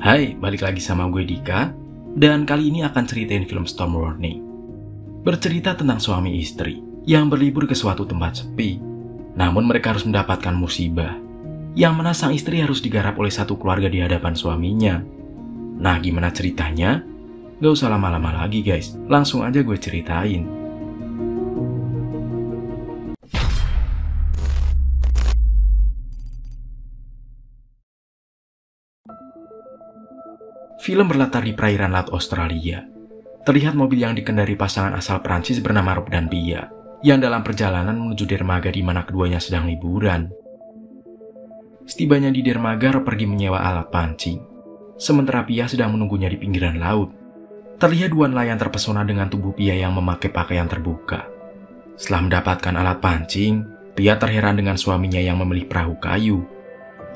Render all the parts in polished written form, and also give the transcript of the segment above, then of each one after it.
Hai, balik lagi sama gue Dika, dan kali ini akan ceritain film Storm Warning. Bercerita tentang suami istri yang berlibur ke suatu tempat sepi, namun mereka harus mendapatkan musibah, yang mana sang istri harus digarap oleh satu keluarga di hadapan suaminya. Nah, gimana ceritanya? Gak usah lama-lama lagi guys, langsung aja gue ceritain. Film berlatar di perairan laut Australia. Terlihat mobil yang dikendari pasangan asal Prancis bernama Rob dan Pia, yang dalam perjalanan menuju dermaga di mana keduanya sedang liburan. Setibanya di dermaga, Rob pergi menyewa alat pancing, sementara Pia sedang menunggunya di pinggiran laut. Terlihat dua nelayan terpesona dengan tubuh Pia yang memakai pakaian terbuka. Setelah mendapatkan alat pancing, Pia terheran dengan suaminya yang memilih perahu kayu.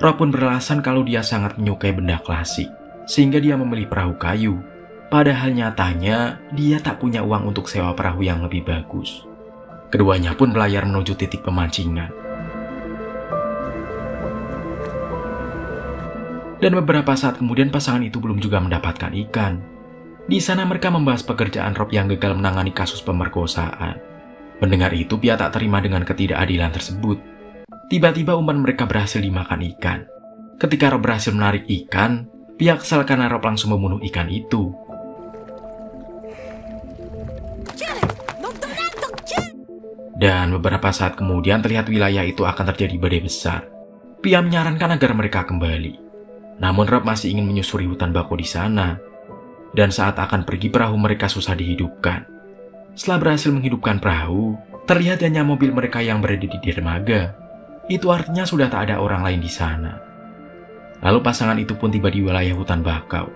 Rob pun beralasan kalau dia sangat menyukai benda klasik, sehingga dia memilih perahu kayu. Padahal nyatanya, dia tak punya uang untuk sewa perahu yang lebih bagus. Keduanya pun berlayar menuju titik pemancingan. Dan beberapa saat kemudian pasangan itu belum juga mendapatkan ikan. Di sana mereka membahas pekerjaan Rob yang gagal menangani kasus pemerkosaan. Mendengar itu, Pia tak terima dengan ketidakadilan tersebut. Tiba-tiba umpan mereka berhasil dimakan ikan. Ketika Rob berhasil menarik ikan, Pia kesal karena Rob langsung membunuh ikan itu. Dan beberapa saat kemudian terlihat wilayah itu akan terjadi badai besar. Pia menyarankan agar mereka kembali. Namun Rob masih ingin menyusuri hutan bako di sana. Dan saat akan pergi, perahu mereka susah dihidupkan. Setelah berhasil menghidupkan perahu, terlihat hanya mobil mereka yang berada di dermaga. Itu artinya sudah tak ada orang lain di sana. Lalu pasangan itu pun tiba di wilayah hutan bakau.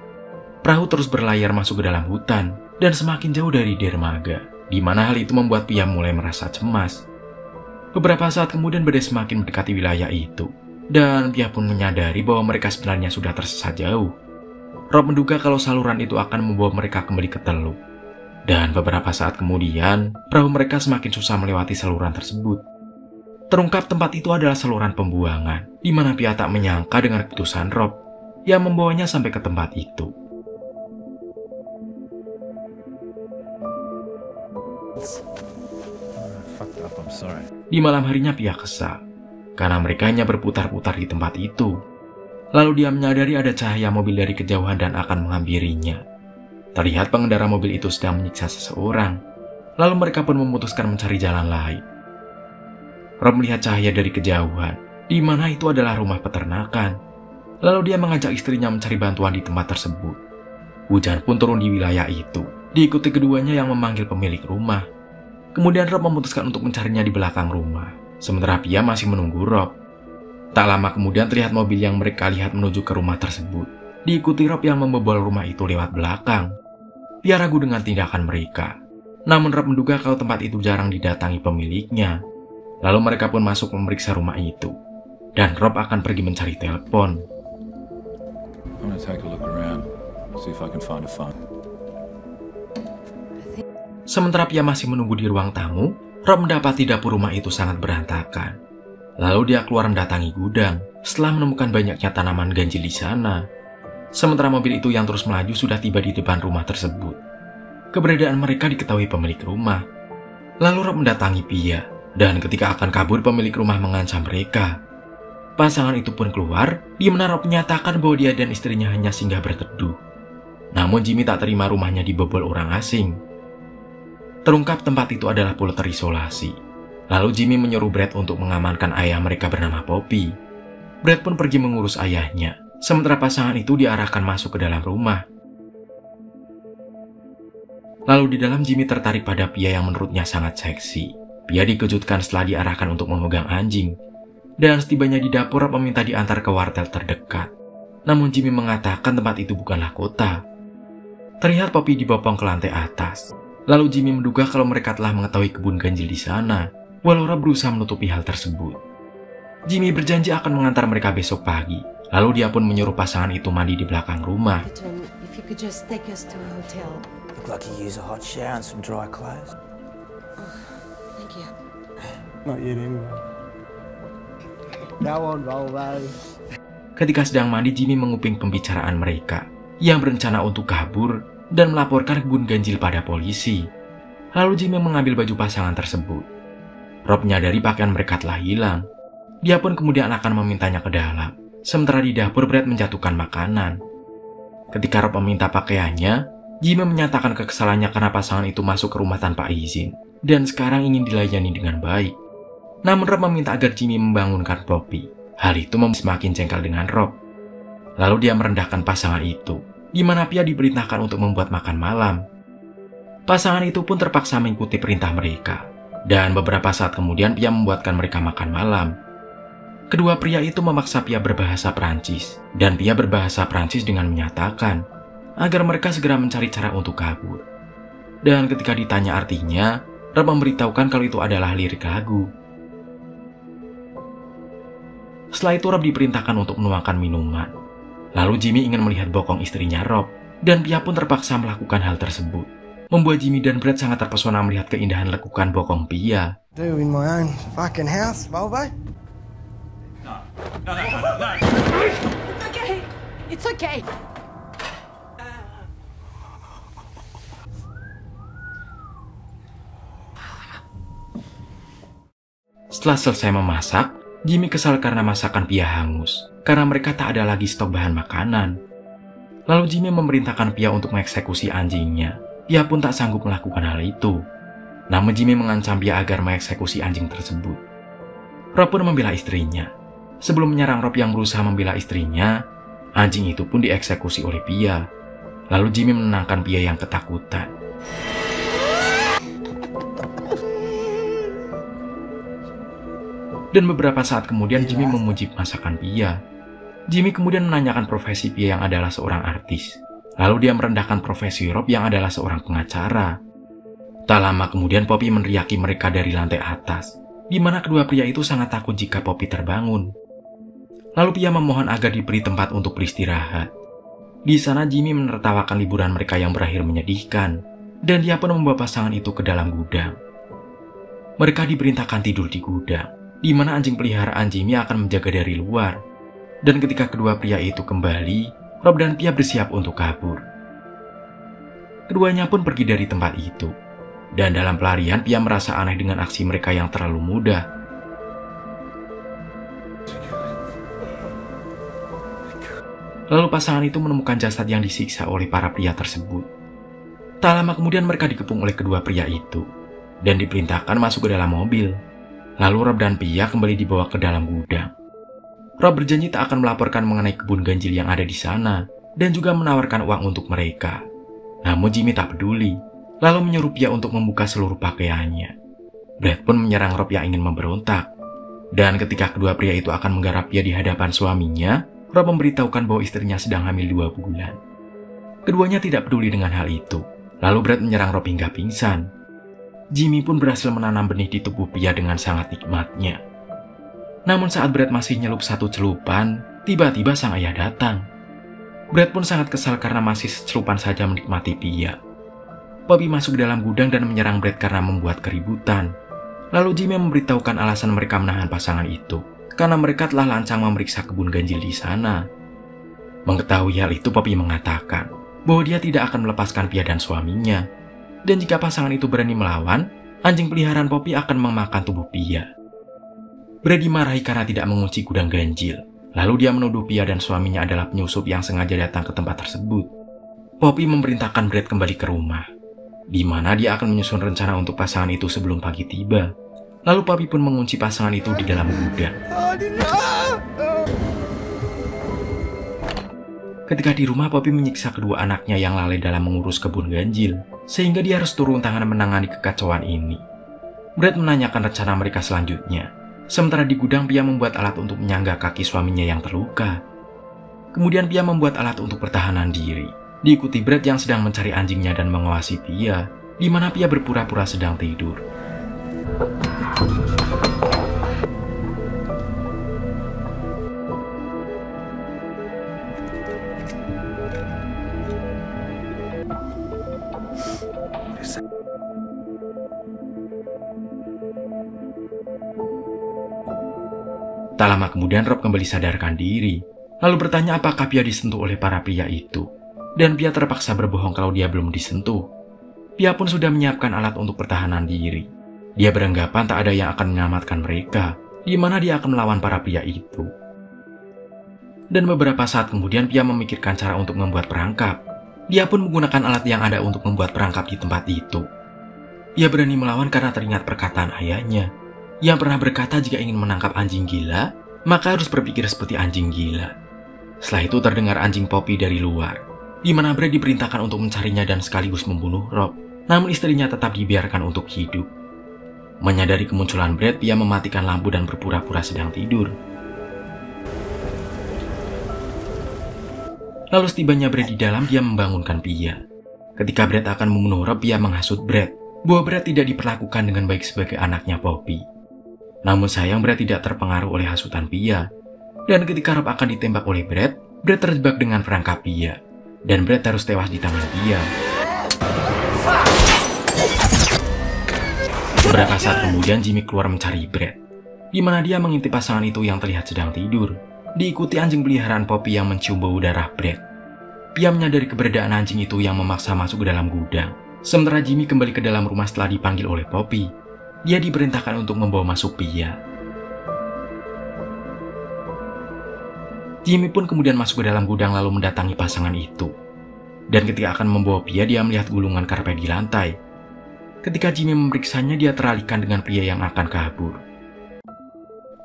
Perahu terus berlayar masuk ke dalam hutan dan semakin jauh dari dermaga, di mana hal itu membuat Pia mulai merasa cemas. Beberapa saat kemudian badai semakin mendekati wilayah itu, dan Pia pun menyadari bahwa mereka sebenarnya sudah tersesat jauh. Rob menduga kalau saluran itu akan membawa mereka kembali ke Teluk. Dan beberapa saat kemudian, perahu mereka semakin susah melewati saluran tersebut. Terungkap tempat itu adalah saluran pembuangan, di mana Pia tak menyangka dengan keputusan Rob yang membawanya sampai ke tempat itu. Di malam harinya Pia kesal, karena mereka hanya berputar-putar di tempat itu. Lalu dia menyadari ada cahaya mobil dari kejauhan dan akan menghampirinya. Terlihat pengendara mobil itu sedang menyiksa seseorang. Lalu mereka pun memutuskan mencari jalan lain. Rob melihat cahaya dari kejauhan, di mana itu adalah rumah peternakan. Lalu dia mengajak istrinya mencari bantuan di tempat tersebut. Hujan pun turun di wilayah itu, diikuti keduanya yang memanggil pemilik rumah. Kemudian Rob memutuskan untuk mencarinya di belakang rumah, sementara Pia masih menunggu Rob. Tak lama kemudian terlihat mobil yang mereka lihat menuju ke rumah tersebut, diikuti Rob yang membobol rumah itu lewat belakang. Pia ragu dengan tindakan mereka, namun Rob menduga kalau tempat itu jarang didatangi pemiliknya. Lalu mereka pun masuk memeriksa rumah itu, dan Rob akan pergi mencari telepon. Sementara Pia masih menunggu di ruang tamu, Rob mendapati dapur rumah itu sangat berantakan. Lalu dia keluar mendatangi gudang, setelah menemukan banyaknya tanaman ganjil di sana. Sementara mobil itu yang terus melaju sudah tiba di depan rumah tersebut. Keberadaan mereka diketahui pemilik rumah. Lalu Rob mendatangi Pia, dan ketika akan kabur pemilik rumah mengancam mereka. Pasangan itu pun keluar, di mana Rob menyatakan bahwa dia dan istrinya hanya singgah berteduh. Namun Jimmy tak terima rumahnya dibobol orang asing. Terungkap tempat itu adalah pulau terisolasi. Lalu Jimmy menyuruh Brad untuk mengamankan ayah mereka bernama Poppy. Brad pun pergi mengurus ayahnya, sementara pasangan itu diarahkan masuk ke dalam rumah. Lalu di dalam Jimmy tertarik pada Pia yang menurutnya sangat seksi. Pia dikejutkan setelah diarahkan untuk memegang anjing. Dan setibanya di dapur, Rob meminta diantar ke wartel terdekat. Namun Jimmy mengatakan tempat itu bukanlah kota. Terlihat Poppy dibopong ke lantai atas. Lalu Jimmy menduga kalau mereka telah mengetahui kebun ganjil di sana, walau Rob berusaha menutupi hal tersebut. Jimmy berjanji akan mengantar mereka besok pagi. Lalu dia pun menyuruh pasangan itu mandi di belakang rumah. Ketika sedang mandi, Jimmy menguping pembicaraan mereka yang berencana untuk kabur dan melaporkan kebun ganjil pada polisi. Lalu Jimmy mengambil baju pasangan tersebut. Rob menyadari pakaian mereka telah hilang. Dia pun kemudian akan memintanya ke dalam. Sementara di dapur, Brad menjatuhkan makanan. Ketika Rob meminta pakaiannya, Jimmy menyatakan kekesalannya karena pasangan itu masuk ke rumah tanpa izin dan sekarang ingin dilayani dengan baik. Namun Rob meminta agar Jimmy membangunkan Poppy. Hal itu semakin jengkel dengan Rob. Lalu dia merendahkan pasangan itu, di mana Pia diperintahkan untuk membuat makan malam. Pasangan itu pun terpaksa mengikuti perintah mereka. Dan beberapa saat kemudian Pia membuatkan mereka makan malam. Kedua pria itu memaksa Pia berbahasa Prancis, dan Pia berbahasa Prancis dengan menyatakan agar mereka segera mencari cara untuk kabur. Dan ketika ditanya artinya, Rob memberitahukan kalau itu adalah lirik lagu. Setelah itu Rob diperintahkan untuk menuangkan minuman. Lalu Jimmy ingin melihat bokong istrinya Rob, dan Pia pun terpaksa melakukan hal tersebut. Membuat Jimmy dan Brad sangat terpesona melihat keindahan lekukan bokong Pia. In my own fucking house, Volvo. No. It's okay. It's okay. Setelah selesai memasak, Jimmy kesal karena masakan Pia hangus, karena mereka tak ada lagi stok bahan makanan. Lalu Jimmy memerintahkan Pia untuk mengeksekusi anjingnya. Pia pun tak sanggup melakukan hal itu. Namun Jimmy mengancam Pia agar mengeksekusi anjing tersebut. Rob pun membela istrinya. Sebelum menyerang Rob yang berusaha membela istrinya, anjing itu pun dieksekusi oleh Pia. Lalu Jimmy menenangkan Pia yang ketakutan. Dan beberapa saat kemudian Jimmy memuji masakan Pia. Jimmy kemudian menanyakan profesi Pia yang adalah seorang artis. Lalu dia merendahkan profesi Rob yang adalah seorang pengacara. Tak lama kemudian Poppy meneriaki mereka dari lantai atas, di mana kedua pria itu sangat takut jika Poppy terbangun. Lalu Pia memohon agar diberi tempat untuk beristirahat. Di sana Jimmy menertawakan liburan mereka yang berakhir menyedihkan, dan dia pun membawa pasangan itu ke dalam gudang. Mereka diperintahkan tidur di gudang, di mana anjing peliharaan Jimmy akan menjaga dari luar. Dan ketika kedua pria itu kembali, Rob dan Pia bersiap untuk kabur. Keduanya pun pergi dari tempat itu. Dan dalam pelarian, Pia merasa aneh dengan aksi mereka yang terlalu mudah. Lalu pasangan itu menemukan jasad yang disiksa oleh para pria tersebut. Tak lama kemudian mereka dikepung oleh kedua pria itu dan diperintahkan masuk ke dalam mobil. Lalu Rob dan Pia kembali dibawa ke dalam gudang. Rob berjanji tak akan melaporkan mengenai kebun ganjil yang ada di sana dan juga menawarkan uang untuk mereka. Namun Jimmy tak peduli, lalu menyuruh Pia untuk membuka seluruh pakaiannya. Brad pun menyerang Rob yang ingin memberontak. Dan ketika kedua pria itu akan menggarap Pia di hadapan suaminya, Rob memberitahukan bahwa istrinya sedang hamil 2 bulan. Keduanya tidak peduli dengan hal itu. Lalu Brad menyerang Rob hingga pingsan. Jimmy pun berhasil menanam benih di tubuh Pia dengan sangat nikmatnya. Namun saat Brad masih nyelup satu celupan, tiba-tiba sang ayah datang. Brad pun sangat kesal karena masih secelupan saja menikmati Pia. Poppy masuk ke dalam gudang dan menyerang Brad karena membuat keributan. Lalu Jimmy memberitahukan alasan mereka menahan pasangan itu, karena mereka telah lancang memeriksa kebun ganjil di sana. Mengetahui hal itu, Poppy mengatakan bahwa dia tidak akan melepaskan Pia dan suaminya. Dan jika pasangan itu berani melawan, anjing peliharaan Poppy akan memakan tubuh Pia. Brad dimarahi karena tidak mengunci gudang ganjil. Lalu dia menuduh Pia dan suaminya adalah penyusup yang sengaja datang ke tempat tersebut. Poppy memerintahkan Brad kembali ke rumah, di mana dia akan menyusun rencana untuk pasangan itu sebelum pagi tiba. Lalu Poppy pun mengunci pasangan itu di dalam gudang. Ketika di rumah, Poppy menyiksa kedua anaknya yang lalai dalam mengurus kebun ganjil, sehingga dia harus turun tangan menangani kekacauan ini. Brad menanyakan rencana mereka selanjutnya. Sementara di gudang, Pia membuat alat untuk menyangga kaki suaminya yang terluka. Kemudian Pia membuat alat untuk pertahanan diri. Diikuti Brad yang sedang mencari anjingnya dan mengawasi Pia, di mana Pia berpura-pura sedang tidur. Tak lama kemudian Rob kembali sadarkan diri. lalu bertanya apakah Pia disentuh oleh para pria itu. Dan Pia terpaksa berbohong kalau dia belum disentuh. Pia pun sudah menyiapkan alat untuk pertahanan diri. Dia beranggapan tak ada yang akan menyelamatkan mereka, di mana dia akan melawan para pria itu. Dan beberapa saat kemudian Pia memikirkan cara untuk membuat perangkap. Dia pun menggunakan alat yang ada untuk membuat perangkap di tempat itu. Ia berani melawan karena teringat perkataan ayahnya, yang pernah berkata jika ingin menangkap anjing gila, maka harus berpikir seperti anjing gila. Setelah itu terdengar anjing Poppy dari luar, di mana Brad diperintahkan untuk mencarinya dan sekaligus membunuh Rob, namun istrinya tetap dibiarkan untuk hidup. Menyadari kemunculan Brad, Pia mematikan lampu dan berpura-pura sedang tidur. Lalu setibanya Brad di dalam, dia membangunkan Pia. Ketika Brad akan membunuh Rob, Pia menghasut Brad bahwa Brad tidak diperlakukan dengan baik sebagai anaknya Poppy. Namun sayang Brad tidak terpengaruh oleh hasutan Pia. Dan ketika Rob akan ditembak oleh Brad terjebak dengan perangkap Pia. Dan Brad harus tewas di tangan Pia. Beberapa saat kemudian Jimmy keluar mencari Brad, di mana dia mengintip pasangan itu yang terlihat sedang tidur, diikuti anjing peliharaan Poppy yang mencium bau darah Brad. Pia menyadari keberadaan anjing itu yang memaksa masuk ke dalam gudang. Sementara Jimmy kembali ke dalam rumah setelah dipanggil oleh Poppy. Dia diperintahkan untuk membawa masuk Pia. Jimmy pun kemudian masuk ke dalam gudang lalu mendatangi pasangan itu. Dan ketika akan membawa Pia, dia melihat gulungan karpet di lantai. Ketika Jimmy memeriksanya, dia teralihkan dengan pria yang akan kabur.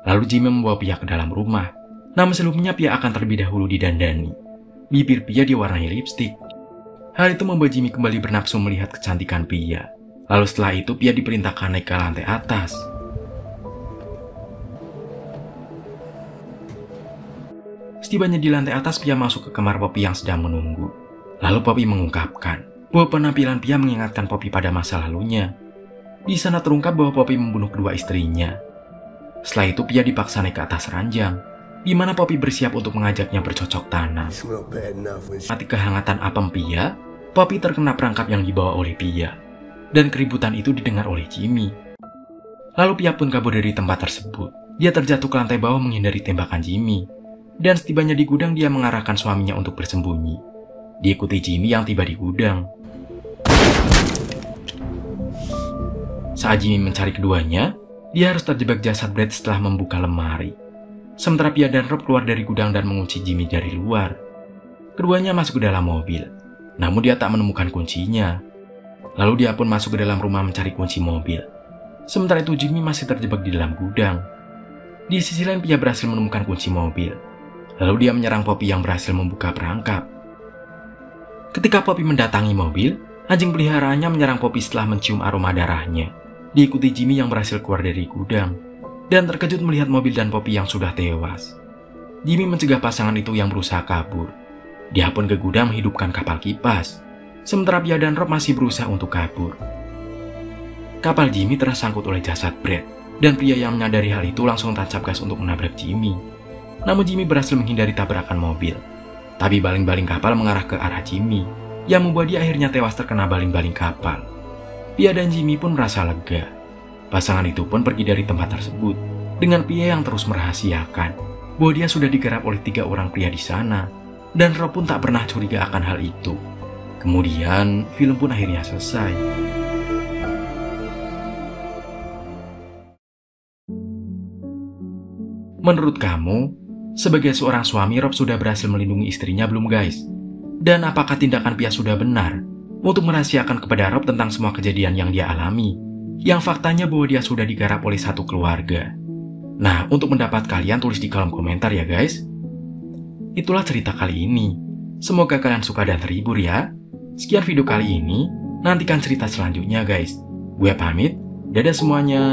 Lalu Jimmy membawa Pia ke dalam rumah. Namun sebelumnya Pia akan terlebih dahulu didandani. Bibir Pia diwarnai lipstik. Hal itu membuat Jimmy kembali bernafsu melihat kecantikan Pia. Lalu setelah itu Pia diperintahkan naik ke lantai atas. Setibanya di lantai atas, Pia masuk ke kamar Poppy yang sedang menunggu. Lalu Poppy mengungkapkan bahwa penampilan Pia mengingatkan Poppy pada masa lalunya. Di sana terungkap bahwa Poppy membunuh kedua istrinya. Setelah itu Pia dipaksa naik ke atas ranjang, di mana Poppy bersiap untuk mengajaknya bercocok tanam. Mati kehangatan apem Pia, Poppy terkena perangkap yang dibawa oleh Pia. Dan keributan itu didengar oleh Jimmy. Lalu Pia pun kabur dari tempat tersebut. Dia terjatuh ke lantai bawah menghindari tembakan Jimmy. Dan setibanya di gudang, dia mengarahkan suaminya untuk bersembunyi. Diikuti Jimmy yang tiba di gudang. Saat Jimmy mencari keduanya, dia harus terjebak jasad Brad setelah membuka lemari. Sementara Pia dan Rob keluar dari gudang dan mengunci Jimmy dari luar. Keduanya masuk ke dalam mobil, namun dia tak menemukan kuncinya. Lalu dia pun masuk ke dalam rumah mencari kunci mobil. Sementara itu Jimmy masih terjebak di dalam gudang. Di sisi lain Pia berhasil menemukan kunci mobil. Lalu dia menyerang Poppy yang berhasil membuka perangkap. Ketika Poppy mendatangi mobil, anjing peliharaannya menyerang Poppy setelah mencium aroma darahnya. Diikuti Jimmy yang berhasil keluar dari gudang. Dan terkejut melihat mobil dan Poppy yang sudah tewas. Jimmy mencegah pasangan itu yang berusaha kabur. Dia pun ke gudang menghidupkan kapal kipas. Sementara Pia dan Rob masih berusaha untuk kabur. Kapal Jimmy tersangkut oleh jasad Brad. Dan pria yang menyadari hal itu langsung tancap gas untuk menabrak Jimmy. Namun Jimmy berhasil menghindari tabrakan mobil. Tapi baling-baling kapal mengarah ke arah Jimmy, yang membuat dia akhirnya tewas terkena baling-baling kapal. Pia dan Jimmy pun merasa lega. Pasangan itu pun pergi dari tempat tersebut, dengan Pia yang terus merahasiakan bahwa dia sudah digarap oleh 3 orang pria di sana, dan Rob pun tak pernah curiga akan hal itu. Kemudian, film pun akhirnya selesai. Menurut kamu, sebagai seorang suami, Rob sudah berhasil melindungi istrinya belum guys? Dan apakah tindakan Pia sudah benar untuk merahasiakan kepada Rob tentang semua kejadian yang dia alami, yang faktanya bahwa dia sudah digarap oleh satu keluarga? Nah, untuk pendapat kalian tulis di kolom komentar ya guys. Itulah cerita kali ini. Semoga kalian suka dan terhibur ya. Sekian video kali ini, nantikan cerita selanjutnya guys. Gue pamit, dadah semuanya.